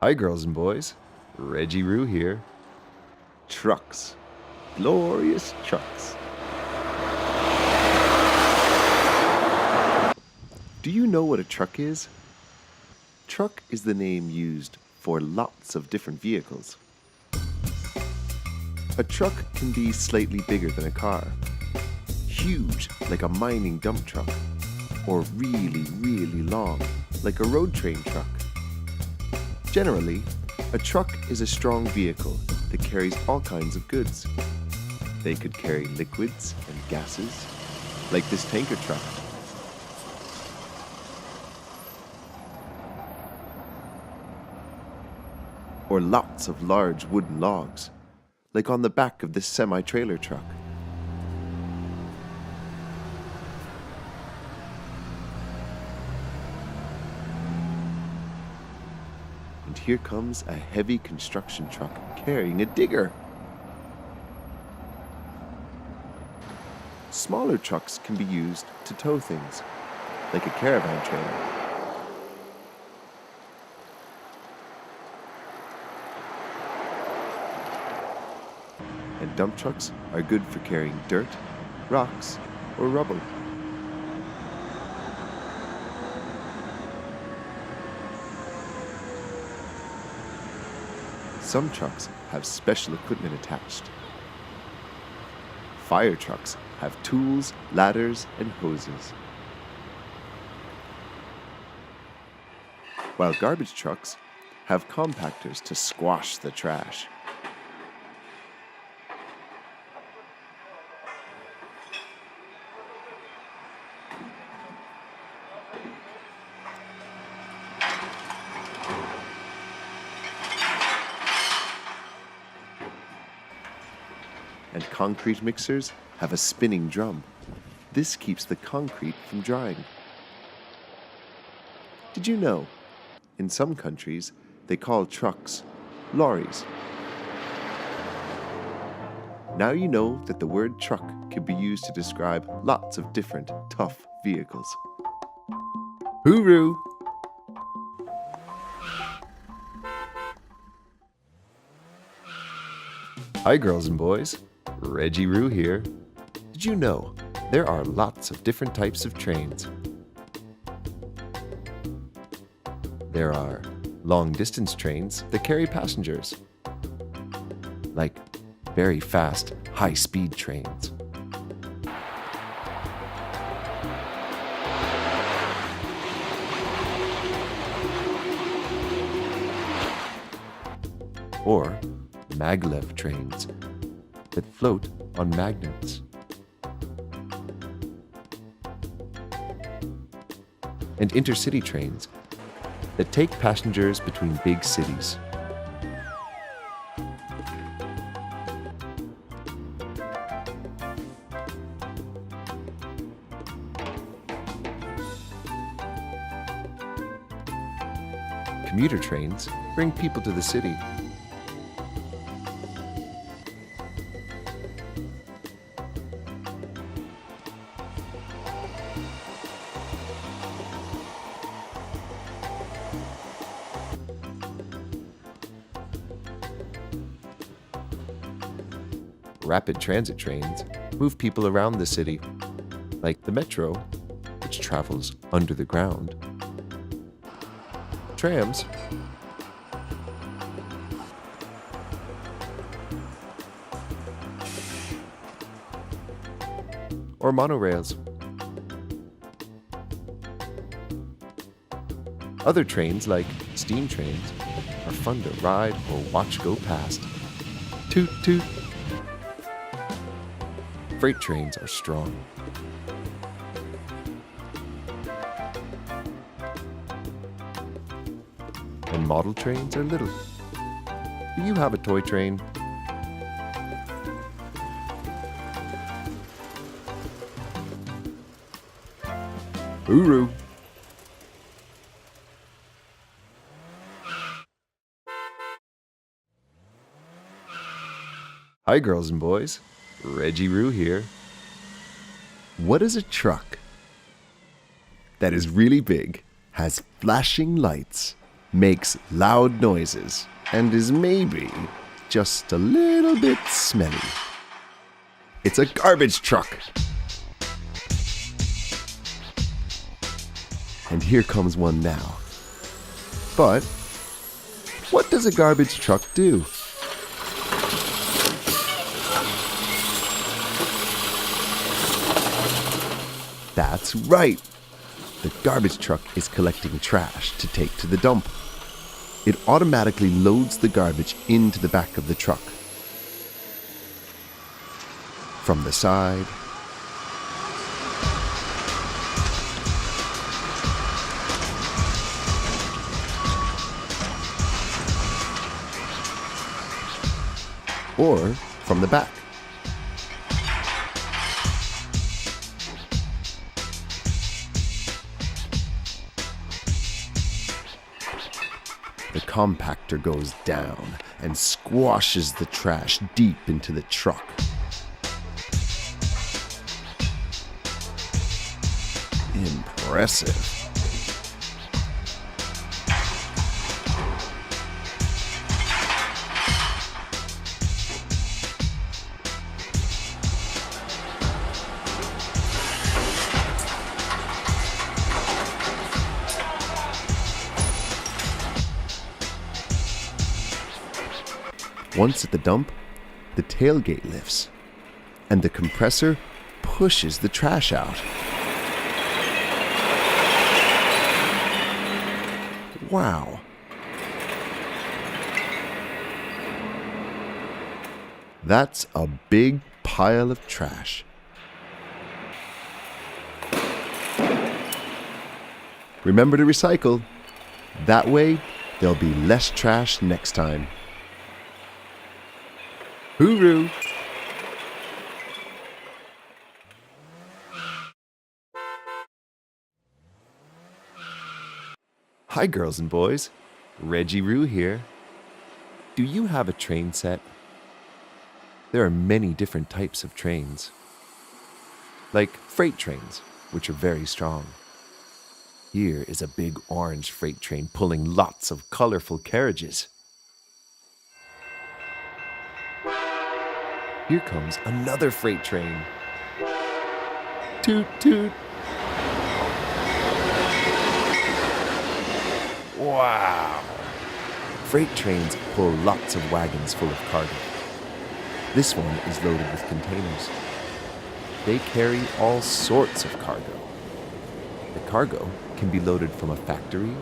Hi girls and boys, Reggie Roo here. Trucks, glorious trucks. Do you know what a truck is? Truck is the name used for lots of different vehicles. A truck can be slightly bigger than a car, huge like a mining dump truck, or really, really long like a road train truck. Generally, a truck is a strong vehicle that carries all kinds of goods. They could carry liquids and gases, like this tanker truck. Or lots of large wooden logs, like on the back of this semi-trailer truck. And here comes a heavy construction truck carrying a digger. Smaller trucks can be used to tow things, like a caravan trailer. And dump trucks are good for carrying dirt, rocks, or rubble. Some trucks have special equipment attached. Fire trucks have tools, ladders, and hoses. While garbage trucks have compactors to squash the trash. And concrete mixers have a spinning drum. This keeps the concrete from drying. Did you know, in some countries, they call trucks lorries? Now you know that the word truck can be used to describe lots of different tough vehicles. Hooroo! Hi girls and boys, Reggie Roo here. Did you know there are lots of different types of trains? There are long-distance trains that carry passengers, like very fast, high-speed trains. Or maglev trains that float on magnets. And intercity trains that take passengers between big cities. Commuter trains bring people to the city. Rapid transit trains move people around the city, like the metro, which travels under the ground. Trams, or monorails. Other trains, like steam trains, are fun to ride or watch go past. Toot toot! Freight trains are strong. And model trains are little. Do you have a toy train? Hooroo! Hi girls and boys, Reggie Roo here. What is a truck? That is really big, has flashing lights, makes loud noises, and is maybe just a little bit smelly. It's a garbage truck. And here comes one now. But what does a garbage truck do? That's right. The garbage truck is collecting trash to take to the dump. It automatically loads the garbage into the back of the truck. From the side, or from the back. The compactor goes down and squashes the trash deep into the truck. Impressive. Once at the dump, the tailgate lifts, and the compressor pushes the trash out. Wow. That's a big pile of trash. Remember to recycle. That way, there'll be less trash next time. Hooroo! Hi girls and boys, Reggie Roo here. Do you have a train set? There are many different types of trains. Like freight trains, which are very strong. Here is a big orange freight train pulling lots of colorful carriages. Here comes another freight train. Toot toot. Wow! Freight trains pull lots of wagons full of cargo. This one is loaded with containers. They carry all sorts of cargo. The cargo can be loaded from a factory,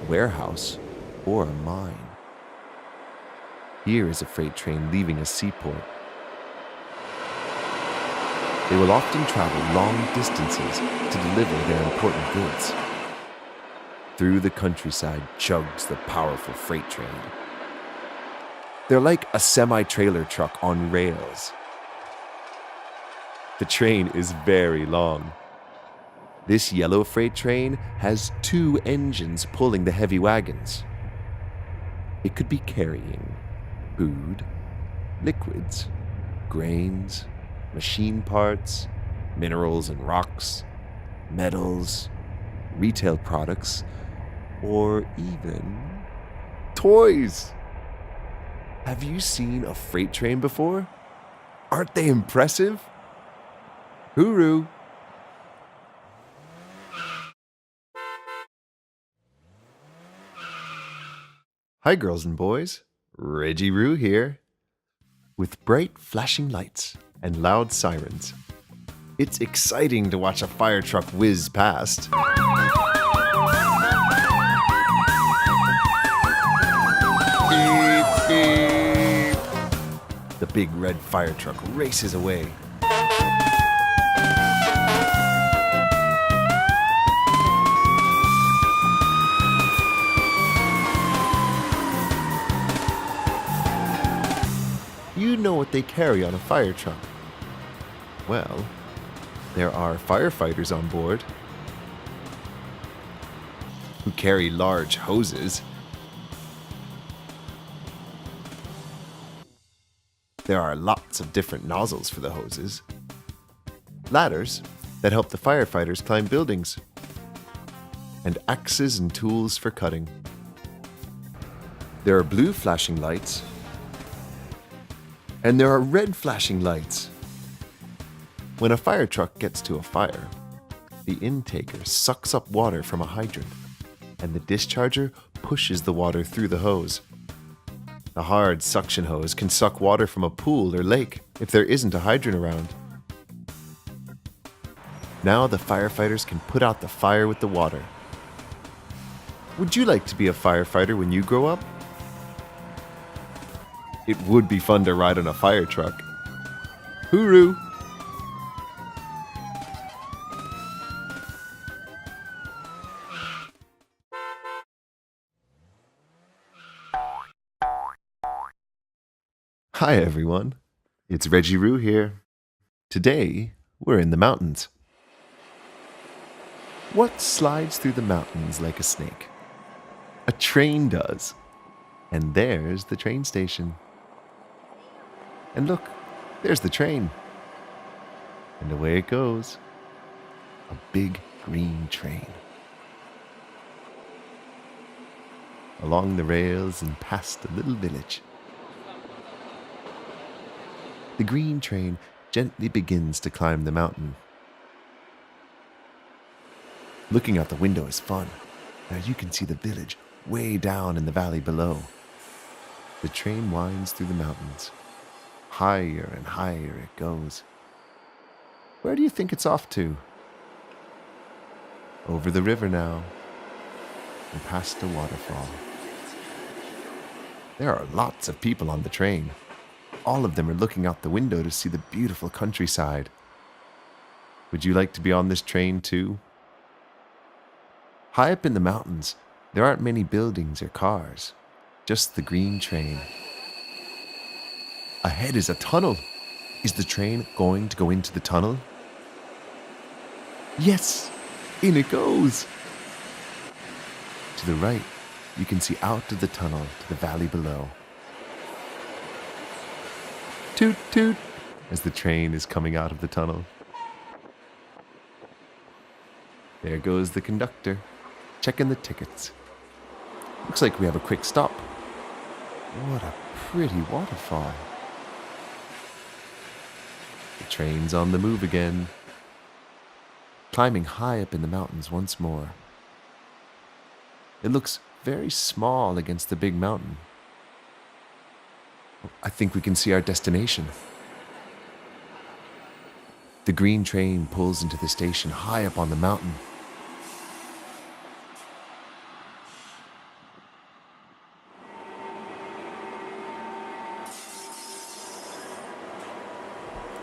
warehouse, or a mine. Here is a freight train leaving a seaport. They will often travel long distances to deliver their important goods. Through the countryside chugs the powerful freight train. They're like a semi-trailer truck on rails. The train is very long. This yellow freight train has 2 engines pulling the heavy wagons. It could be carrying food, liquids, grains, machine parts, minerals and rocks, metals, retail products, or even toys. Have you seen a freight train before? Aren't they impressive? Hooroo! Hi girls and boys, Reggie Roo here. With bright flashing lights and loud sirens, it's exciting to watch a fire truck whiz past. Beep, beep. The big red fire truck races away. You know what they carry on a fire truck. Well, there are firefighters on board who carry large hoses. There are lots of different nozzles for the hoses. Ladders that help the firefighters climb buildings. And axes and tools for cutting. There are blue flashing lights, and there are red flashing lights. When a fire truck gets to a fire, the intaker sucks up water from a hydrant, and the discharger pushes the water through the hose. The hard suction hose can suck water from a pool or lake if there isn't a hydrant around. Now the firefighters can put out the fire with the water. Would you like to be a firefighter when you grow up? It would be fun to ride on a fire truck. Hooroo! Hi everyone, it's Reggie Roo here. Today, we're in the mountains. What slides through the mountains like a snake? A train does. And there's the train station. And look, there's the train. And away it goes. A big green train. Along the rails and past a little village. The green train gently begins to climb the mountain. Looking out the window is fun. Now you can see the village way down in the valley below. The train winds through the mountains. Higher and higher it goes. Where do you think it's off to? Over the river now, and past a waterfall. There are lots of people on the train. All of them are looking out the window to see the beautiful countryside. Would you like to be on this train too? High up in the mountains, there aren't many buildings or cars, just the green train. Ahead is a tunnel. Is the train going to go into the tunnel? Yes, in it goes. To the right, you can see out of the tunnel to the valley below. Toot toot, as the train is coming out of the tunnel. There goes the conductor, checking the tickets. Looks like we have a quick stop. What a pretty waterfall. The train's on the move again, climbing high up in the mountains once more. It looks very small against the big mountain. I think we can see our destination. The green train pulls into the station high up on the mountain.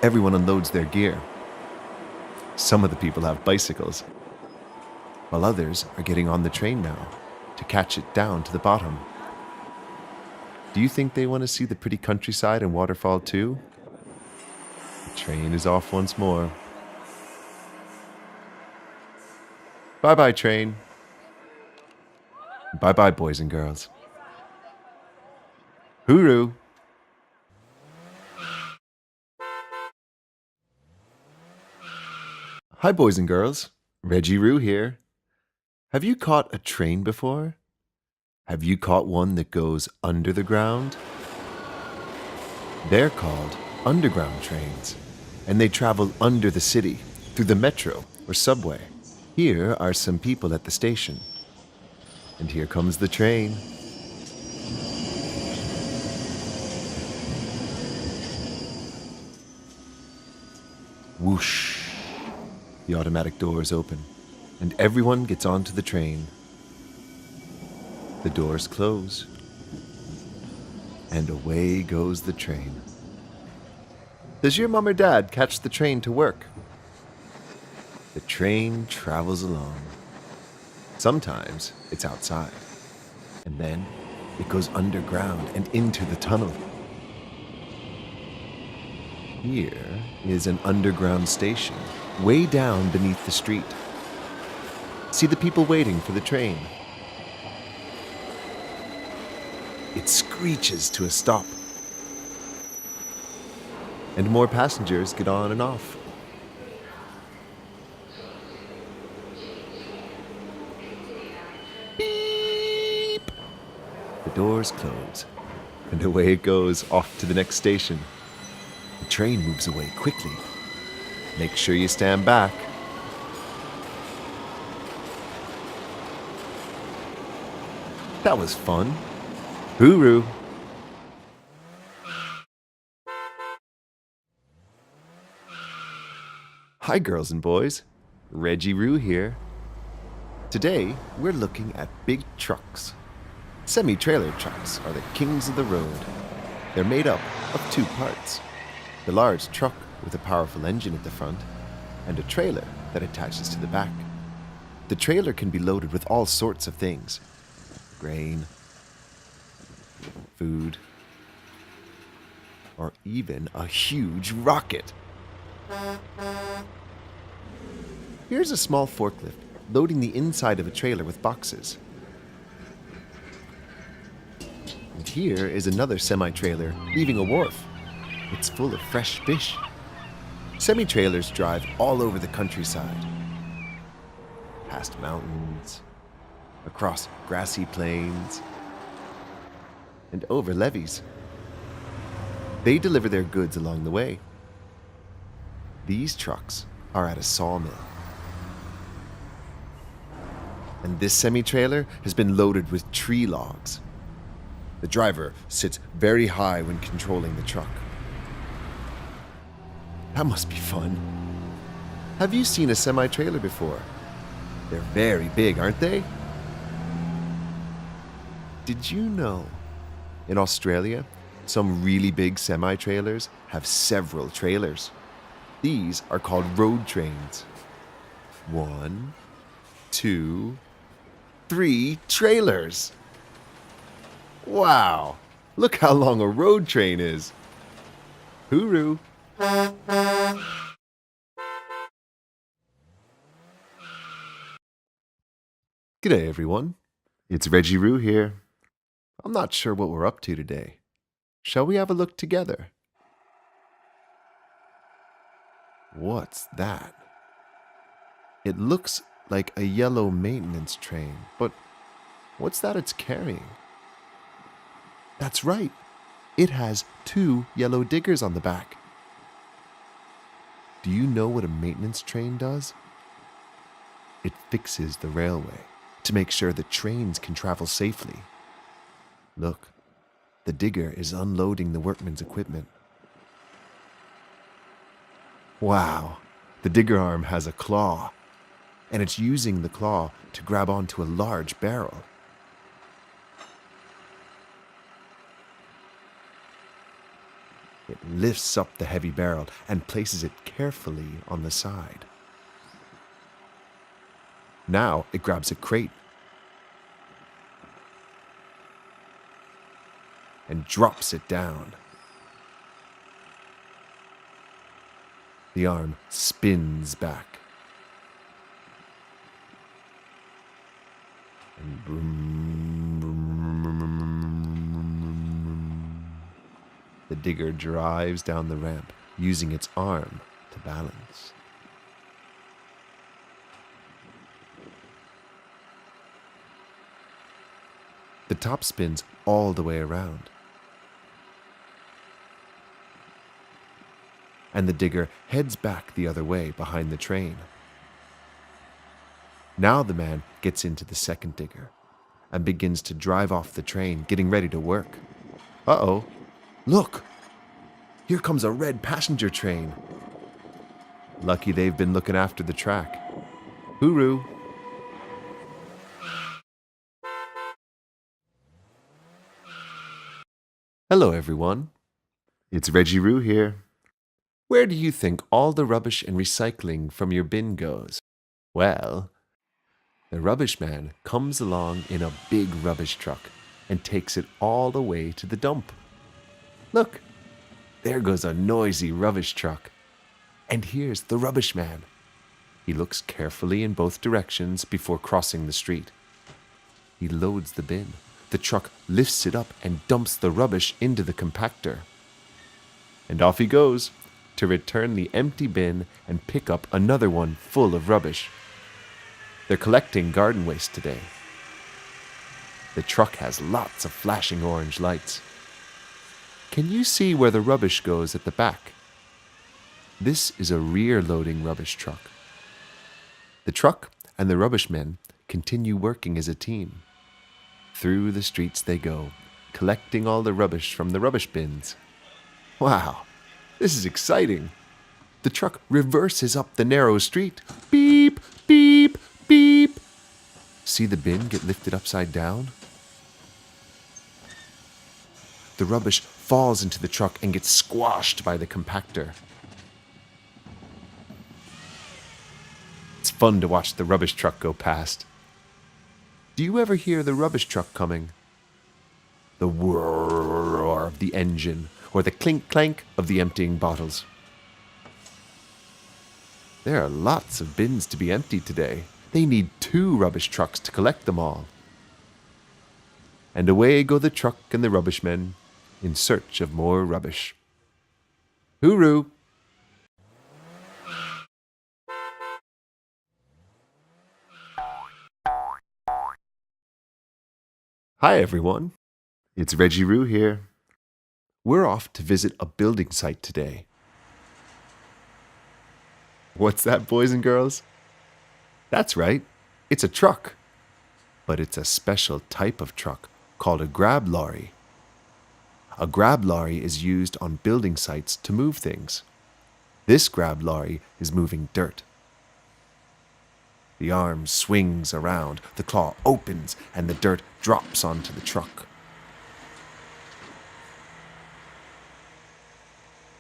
Everyone unloads their gear. Some of the people have bicycles, while others are getting on the train now to catch it down to the bottom. Do you think they want to see the pretty countryside and waterfall too? The train is off once more. Bye-bye, train. Bye-bye, boys and girls. Hooroo! Hi, boys and girls. Reggie Roo here. Have you caught a train before? Have you caught one that goes under the ground? They're called underground trains, and they travel under the city through the metro or subway. Here are some people at the station. And here comes the train. Whoosh! The automatic doors open, and everyone gets onto the train. The doors close, and away goes the train. Does your mom or dad catch the train to work? The train travels along. Sometimes it's outside, and then it goes underground and into the tunnel. Here is an underground station, way down beneath the street. See the people waiting for the train. It screeches to a stop. And more passengers get on and off. Beep! The The doors close, and away it goes off to the next station. The train moves away quickly. Make sure you stand back. That was fun. Hooroo! Hi girls and boys, Reggie Roo here. Today we're looking at big trucks. Semi-trailer trucks are the kings of the road. They're made up of two parts. The large truck with a powerful engine at the front and a trailer that attaches to the back. The trailer can be loaded with all sorts of things. Grain, food, or even a huge rocket. Here's a small forklift loading the inside of a trailer with boxes. And here is another semi-trailer leaving a wharf. It's full of fresh fish. Semi-trailers drive all over the countryside. Past mountains, across grassy plains, and over levees. They deliver their goods along the way. These trucks are at a sawmill. And this semi-trailer has been loaded with tree logs. The driver sits very high when controlling the truck. That must be fun. Have you seen a semi-trailer before? They're very big, aren't they? Did you know? In Australia, some really big semi-trailers have several trailers. These are called road trains. 1, 2, 3 trailers. Wow, look how long a road train is. Hooroo. G'day everyone, it's Reggie Roo here. I'm not sure what we're up to today. Shall we have a look together? What's that? It looks like a yellow maintenance train, but what's that it's carrying? That's right, it has 2 yellow diggers on the back. Do you know what a maintenance train does? It fixes the railway to make sure the trains can travel safely. Look, the digger is unloading the workman's equipment. Wow, the digger arm has a claw, and it's using the claw to grab onto a large barrel. It lifts up the heavy barrel and places it carefully on the side. Now it grabs a crate and drops it down. The arm spins back. And boom, boom, boom, boom. The digger drives down the ramp, using its arm to balance. The top spins all the way around. And the digger heads back the other way behind the train. Now the man gets into the second digger and begins to drive off the train, getting ready to work. Uh-oh, look! Here comes a red passenger train. Lucky they've been looking after the track. Hooroo! Hello everyone, it's Reggie Roo here. Where do you think all the rubbish and recycling from your bin goes? Well, the rubbish man comes along in a big rubbish truck and takes it all the way to the dump. Look, there goes a noisy rubbish truck. And here's the rubbish man. He looks carefully in both directions before crossing the street. He loads the bin. The truck lifts it up and dumps the rubbish into the compactor. And off he goes to return the empty bin and pick up another one full of rubbish. They're collecting garden waste today. The The truck has lots of flashing orange lights. Can you see where the rubbish goes at the back? This is a rear-loading rubbish truck. The truck and the rubbish men continue working as a team. Through the streets they go, collecting all the rubbish from the rubbish bins. Wow, this is exciting. The truck reverses up the narrow street. Beep, beep, beep. See the bin get lifted upside down? The rubbish falls into the truck and gets squashed by the compactor. It's fun to watch the rubbish truck go past. Do you ever hear the rubbish truck coming? The whir of the engine, or the clink-clank of the emptying bottles. There are lots of bins to be emptied today. They need 2 rubbish trucks to collect them all. And away go the truck and the rubbish men in search of more rubbish. Hooroo! Hi everyone, it's Reggie Roo here. We're off to visit a building site today. What's that, boys and girls? That's right, it's a truck. But it's a special type of truck called a grab lorry. A grab lorry is used on building sites to move things. This grab lorry is moving dirt. The arm swings around, the claw opens, and the dirt drops onto the truck.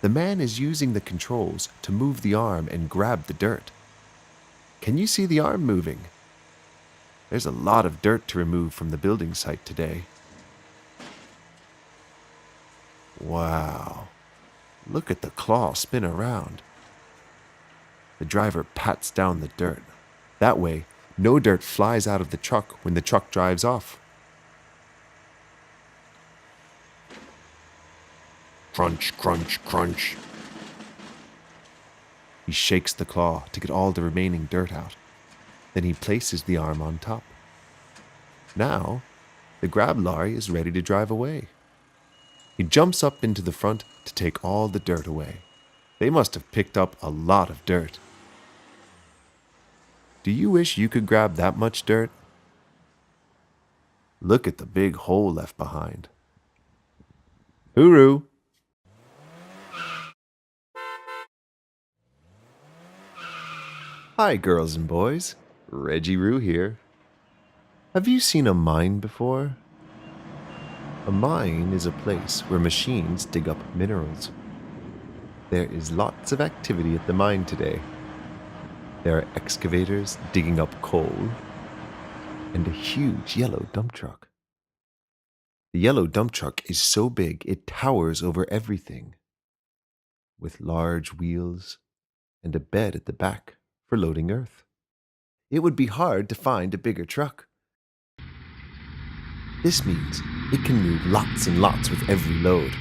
The man is using the controls to move the arm and grab the dirt. Can you see the arm moving? There's a lot of dirt to remove from the building site today. Wow, look at the claw spin around. The driver pats down the dirt. That way, no dirt flies out of the truck when the truck drives off. Crunch, crunch, crunch. He shakes the claw to get all the remaining dirt out. Then he places the arm on top. Now, the grab lorry is ready to drive away. He jumps up into the front to take all the dirt away. They must have picked up a lot of dirt. Do you wish you could grab that much dirt? Look at the big hole left behind. Hooroo! Hi, girls and boys. Reggie Roo here. Have you seen a mine before? A mine is a place where machines dig up minerals. There is lots of activity at the mine today. There are excavators digging up coal and a huge yellow dump truck. The yellow dump truck is so big it towers over everything, with large wheels and a bed at the back for loading earth. It would be hard to find a bigger truck. This means it can move lots and lots with every load.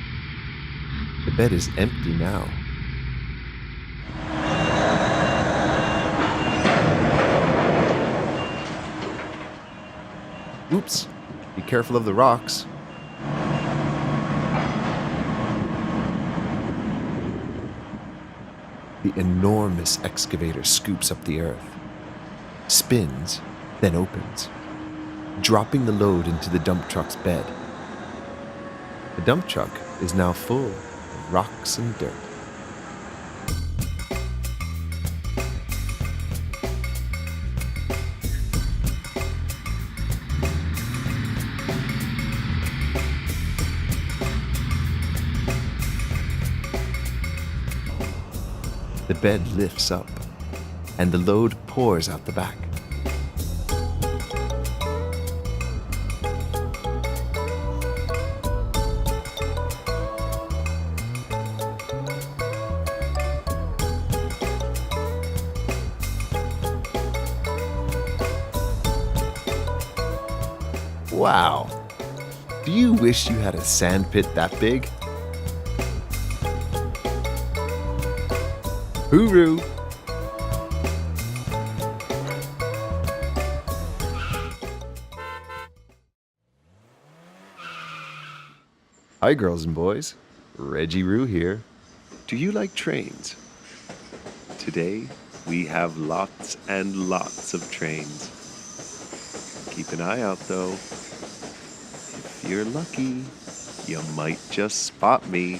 The bed is empty now. Oops, be careful of the rocks. The enormous excavator scoops up the earth, spins, then opens, dropping the load into the dump truck's bed. The dump truck is now full of rocks and dirt. The bed lifts up, and the load pours out the back. Wow! Do you wish you had a sandpit that big? Hooroo! Hi, girls and boys. Reggie Roo here. Do you like trains? Today, we have lots and lots of trains. Keep an eye out, though. If you're lucky, you might just spot me.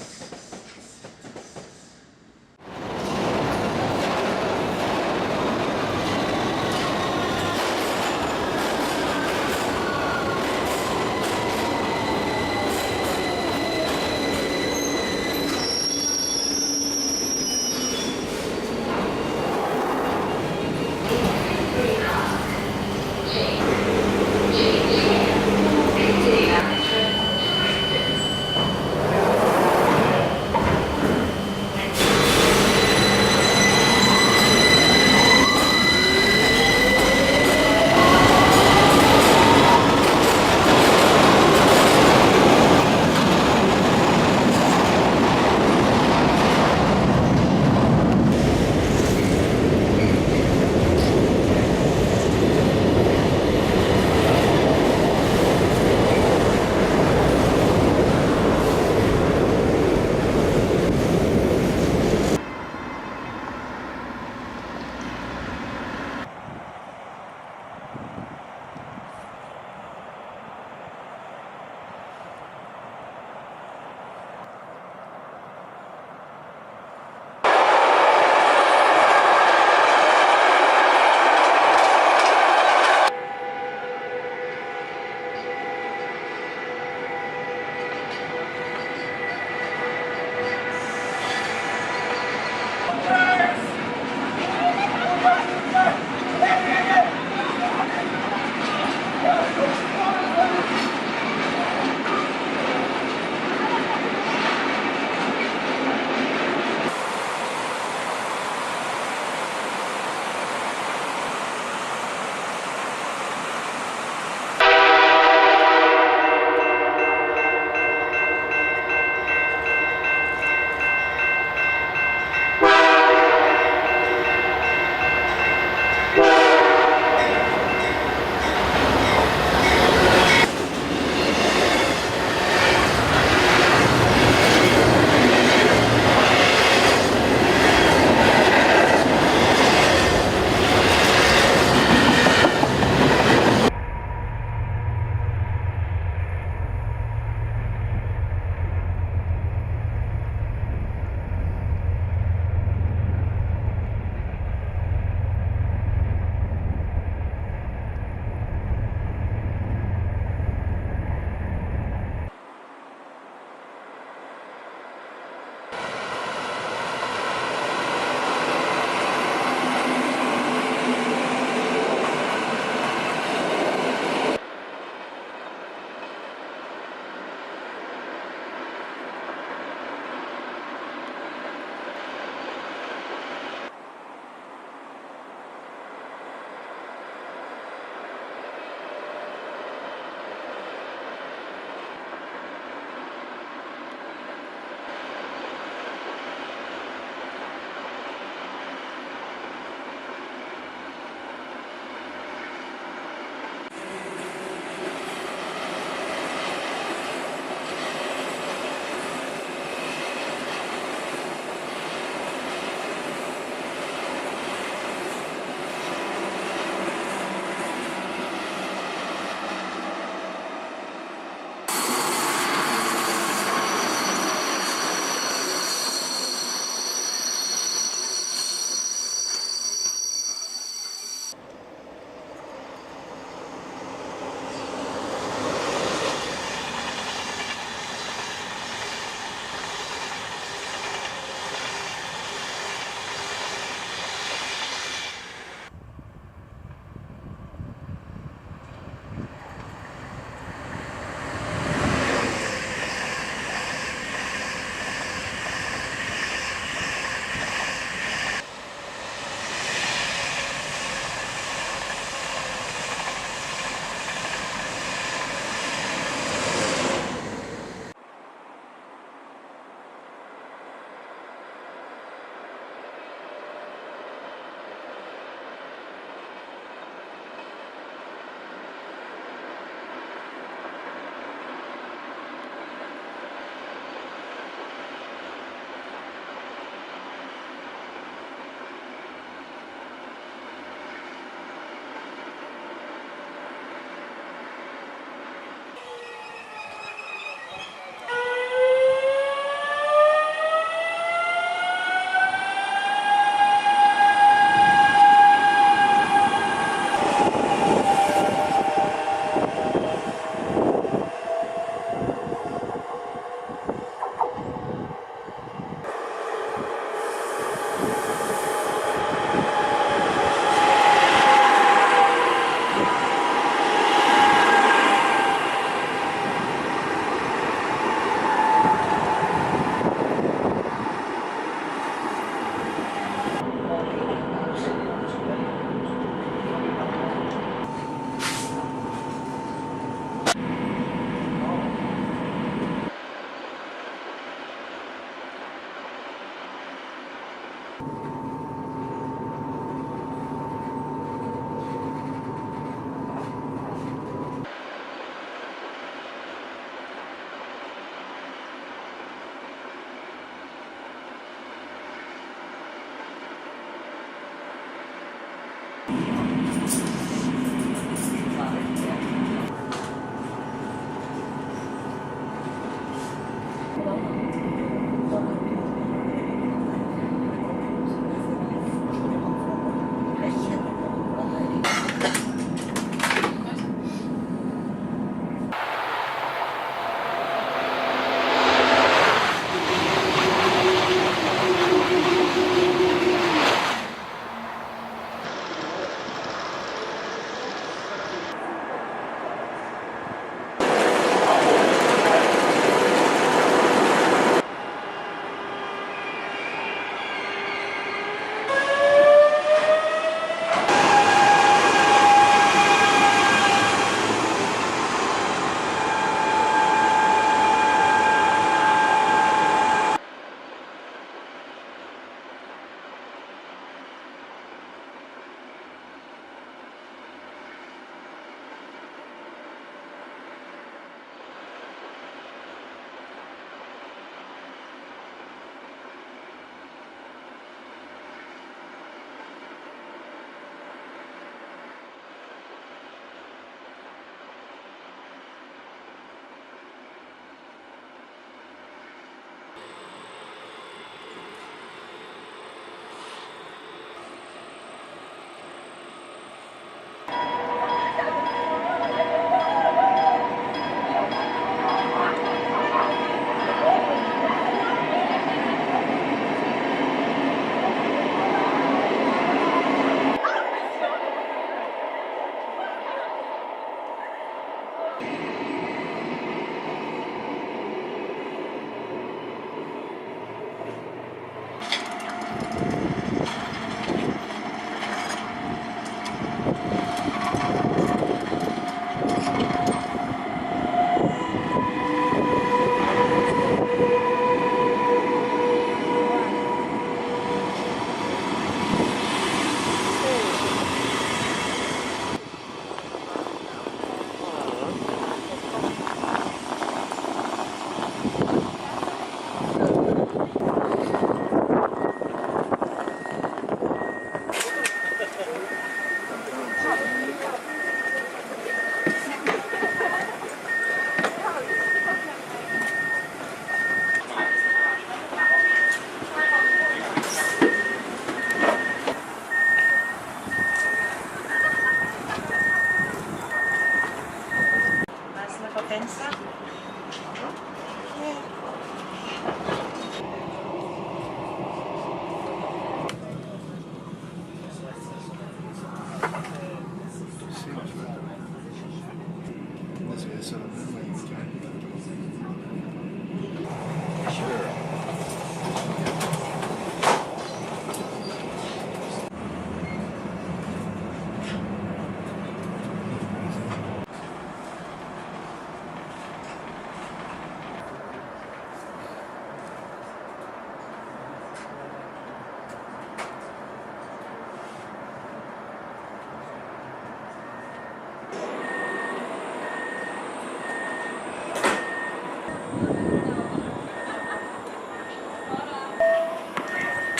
Tensa.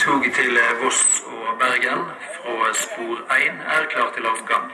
Toget til Voss og Bergen fra spor 1 er klar til avgang.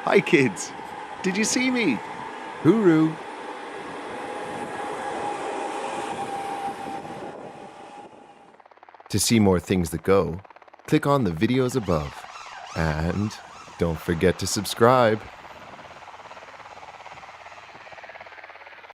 Hi kids! Did you see me? Hooroo! To see more things that go, click on the videos above. And don't forget to subscribe.